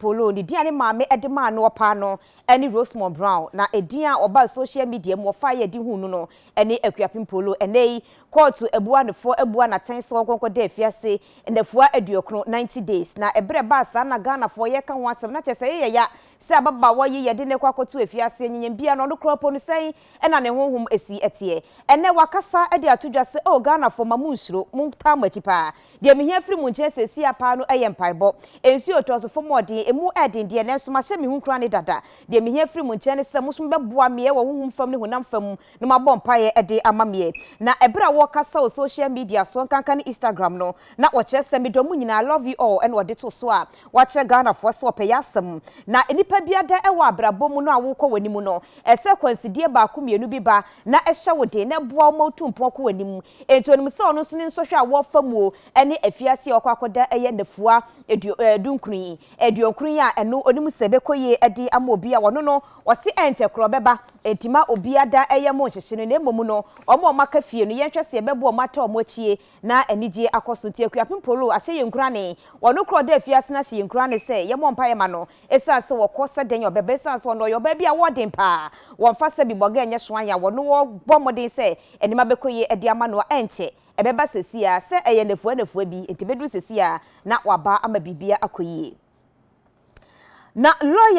Polo ni dia ne maame edema no opa no eni Rosemond Brown na edian oba social media mo fire di hunu no eni Akuapem Polo enei court ebua ne fo ebua na tense konko de afiase endafua aduokro 90 days na ebre ba sa na Ghana fo ye ka ho asem na chese ye ya se ababa wo ye de ne kwakoto afiase nyem bia no kropo no sen ena ne honhom esi etie ene wakasa ede atodwa se o Ghana fo mamunsuro munta machipa de mehia firi munche sesi apa no eye mpaibo ensi otoso fo modin emu edin de ne so ma hye me hunkura ne dada de mehia firi munche ne se musum beboa me wo honhom fam ne honam fam no mabɔ mpaye ede amamie na ebra wo kasa o social media so kankan ne Instagram no na wo kire se me do mu nyina love you all and wo de to so a wa kire Ghana fo se opeyasem na enipa biada ewa abrabɔ mu no a wo kɔ wanimu no ese kwansidie ba ko mienu bi ba na ehye wo de na boa mo tumpo ko wanimu ento onim se ono so ne nso hwe a wo fam o ene afiase okɔ akoda eye nafua edunkuni eduonkuni a eno onim se bekoye ede ama obi a wono no wose enche kro beba entima obiada eye mo hyehyene na emomu no omo maka fie no yenhwe se bebo mata omo chie na anigye akoso tie Akuapem Polo ahye yenkura ne wono kro da afiase na hye yenkura ne se ye mo mpaye ma no esa se wokosa den yo bebe esa se no yo ba bia wodin pa wonfa se bi boga enye so anya wono wo bomodin se enima bekoye ede ama no enche ebeba sesia se eye nefua bi entibedu sesia na waba ama bibia akoyie na lawyer